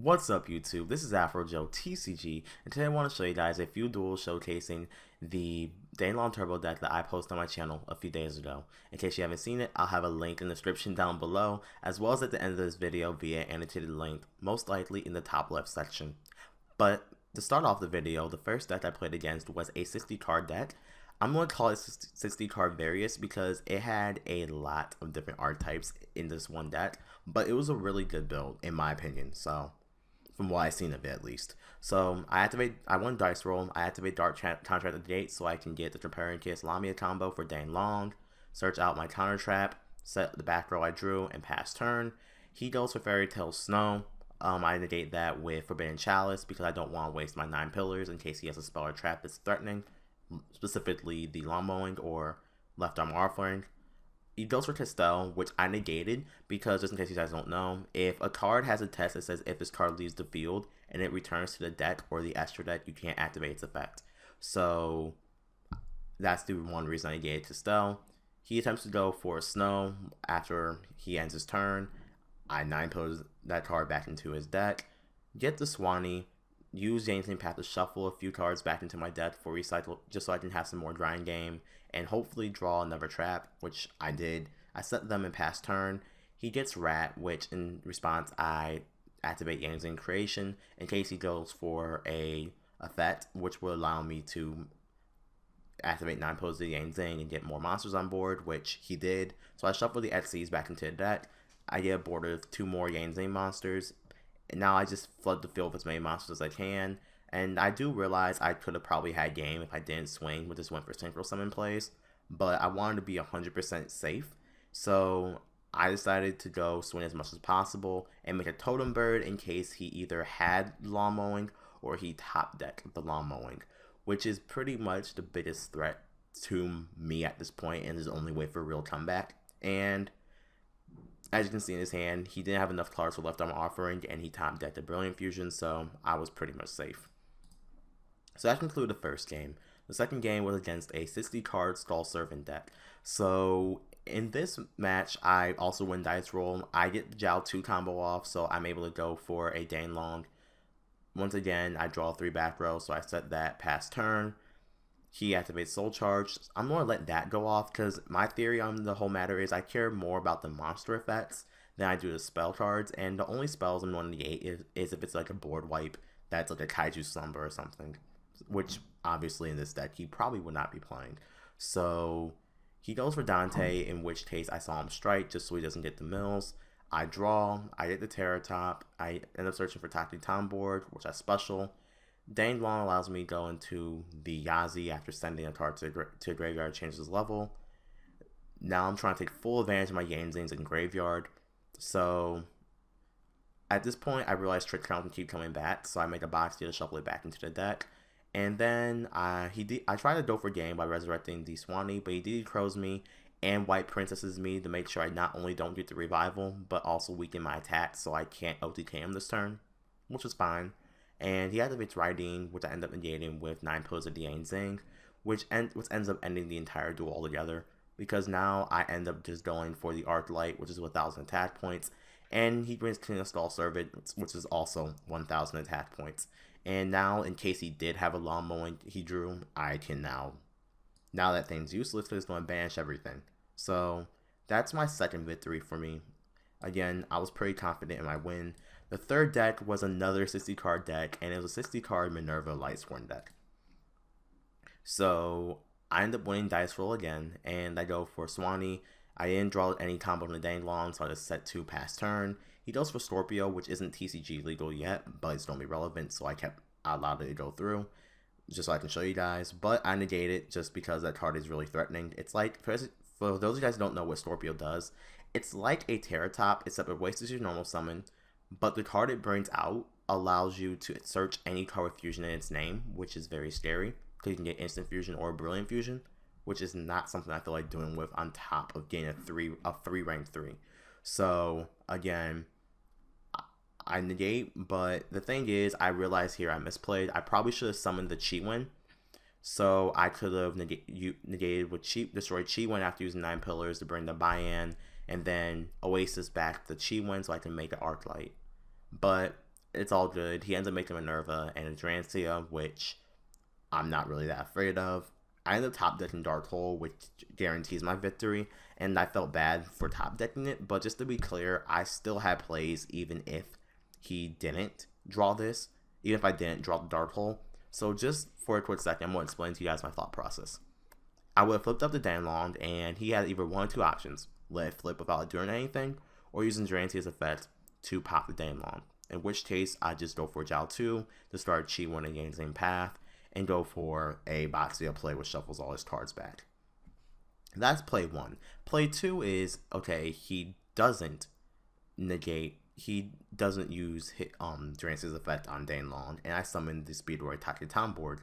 What's up YouTube? This is AfroJoeTCG, and today I want to show you guys a few duels showcasing the Denglong Turbo deck that I posted on my channel a few days ago. In case you haven't seen it, I'll have a link in the description down below, as well as at the end of this video via annotated link, most likely in the top left section. But to start off the video, the first deck I played against was a 60 card deck. I'm going to call it 60 card various because it had a lot of different archetypes in this one deck, but it was a really good build in my opinion, so from what I've seen of it at least. So I won dice roll, I activate Dark Contract at the gate so I can get the Preparing Kiss Lamia combo for Denglong, search out my counter trap, set the back row I drew, and pass turn. He goes for Fairy Tale Snow. I negate that with Forbidden Chalice because I don't want to waste my 9 pillars in case he has a spell or trap that's threatening, specifically the Lawn Mowing or Left Arm Offering. He goes for Castell, which I negated because, just in case you guys don't know, if a card has a test that says if this card leaves the field and it returns to the deck or the extra deck, you can't activate its effect. So that's the one reason I negated Castell. He attempts to go for Snow after he ends his turn. I 9 pillars that card back into his deck. Get the Swanee. Use Yankling Path to shuffle a few cards back into my deck for recycle, just so I can have some more drawing game and hopefully draw another trap, which I did. I set them in pass turn. He gets Rat, which in response I activate Yankling Creation in case he goes for a effect, which will allow me to activate 9 pillars of the Yankling and get more monsters on board, which he did. So I shuffle the XCs back into the deck. I get a board of 2 more Yankling monsters. And now I just flood the field with as many monsters as I can. And I do realize I could have probably had game if I didn't swing with this Went for Synchro Summon plays. But I wanted to be 100% safe. So I decided to go swing as much as possible and make a Totem Bird in case he either had Lawn Mowing or he top decked the Lawn Mowing, which is pretty much the biggest threat to me at this point and is the only way for a real comeback. And as you can see in his hand, he didn't have enough cards for Left Arm Offering, and he top decked the Brilliant Fusion, so I was pretty much safe. So that concluded the first game. The second game was against a 60 card Skull Servant deck. So in this match, I also win dice roll. I get the Jiao 2 combo off, so I'm able to go for a Denglong. Once again, I draw 3 back rows, so I set that past turn. He activates Soul Charge. I'm going to let that go off because my theory on the whole matter is I care more about the monster effects than I do the spell cards. And the only spells I'm going to negate is if it's like a board wipe that's like a Kaiju Slumber or something. Which, obviously, in this deck, he probably would not be playing. So he goes for Dante, in which case I saw him strike just so he doesn't get the mills. I draw. I get the Terror Top. I end up searching for Taki Tom board, which I special. Denglong allows me to go into the Yazi after sending a card to a graveyard, changes his level. Now I'm trying to take full advantage of my Yanzings in graveyard. So at this point, I realize Trick Crown can keep coming back, so I make a box deal to shuffle it back into the deck. And then I try to go for game by resurrecting the Swanee, but he DD Crows me and White Princesses me to make sure I not only don't get the revival, but also weaken my attack so I can't OTK him this turn, which is fine. And he activates Riding, which I end up negating with 9 pillars of the Zing, which ends up ending the entire duel altogether. Because now I end up just going for the Arc Light, which is 1,000 attack points. And he brings King of Skull Servant, which is also 1,000 attack points. And now, in case he did have a Lawn Mowing he drew, I can now that thing's useless, because it's going to banish everything. So that's my second victory for me. Again, I was pretty confident in my win. The third deck was another 60 card deck, and it was a 60 card Minerva Lightsworn deck. So I end up winning dice roll again, and I go for Swanee. I didn't draw any combo on the Denglong, so I just set 2 past turn. He goes for Scorpio, which isn't TCG legal yet, but it's going to be relevant, so I allowed it to go through, just so I can show you guys. But I negate it just because that card is really threatening. It's like, for those of you guys who don't know what Scorpio does, it's like a Terror Top, except it wastes your normal summon. But the card it brings out allows you to search any card with fusion in its name, which is very scary, because you can get instant fusion or brilliant fusion, which is not something I feel like doing with on top of getting a 3 rank 3. So again, I negate, but the thing is, I realize here I misplayed. I probably should have summoned the Chi-Wen, so I could have negated with destroyed Chi-Wen after using 9 pillars to bring the buy-in, and then Oasis back the Chi-Wen so I can make an Arc Light. But it's all good. He ends up making Minerva and a Drancia, which I'm not really that afraid of. I ended up top decking Dark Hole, which guarantees my victory, and I felt bad for top decking it, but just to be clear, I still had plays even if he didn't draw this, even if I didn't draw the Dark Hole. So just for a quick second, I'm going to explain to you guys my thought process. I would have flipped up the Denglong, and he had either one or two options. Let it flip without doing anything, or using Drancia's effect to pop the Denglong. In which case, I just go for Jiao 2 to start Chi 1 and Yang Zing path, and go for a Boxia play which shuffles all his cards back. That's play 1. Play 2 is, okay, he doesn't use Drancia's effect on Denglong, and I summon the Speedroid Takitan board.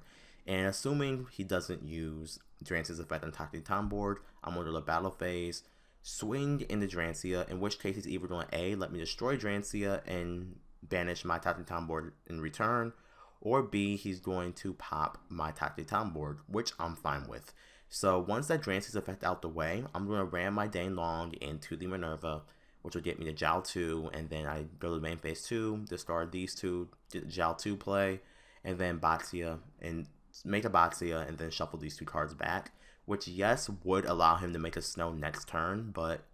And assuming he doesn't use Drancia's effect on Takitan board, I'm going to the battle phase, swing into Drancia, in which case he's either going to A, let me destroy Drancia and banish my Takitan board in return, or B, he's going to pop my Takitan board, which I'm fine with. So once that Drancia's effect out the way, I'm going to ram my Denglong into the Minerva, which will get me to Jiao 2, and then I go to the main phase 2, discard these two, get Jiao 2 play, and then Boxia, and make a Boxia, and then shuffle these two cards back, which yes, would allow him to make a Snow next turn, but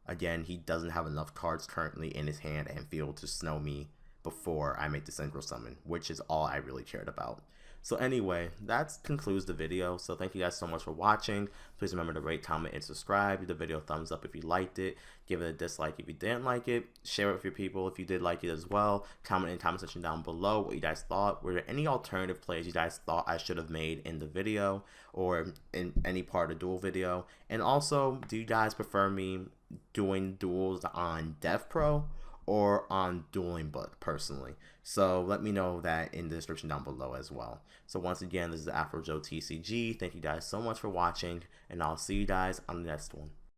again, he doesn't have enough cards currently in his hand and field to Snow me before I make the Synchro Summon, which is all I really cared about. So anyway, that concludes the video. So thank you guys so much for watching. Please remember to rate, comment, and subscribe. Give the video a thumbs up if you liked it. Give it a dislike if you didn't like it. Share it with your people if you did like it as well. Comment in the comment section down below what you guys thought. Were there any alternative plays you guys thought I should have made in the video or in any part of the duel video? And also, do you guys prefer me doing duels on Dev Pro or on Dueling Book personally? So let me know that in the description down below as well. So once again, this is AfroJoeTCG. Thank you guys so much for watching, and I'll see you guys on the next one.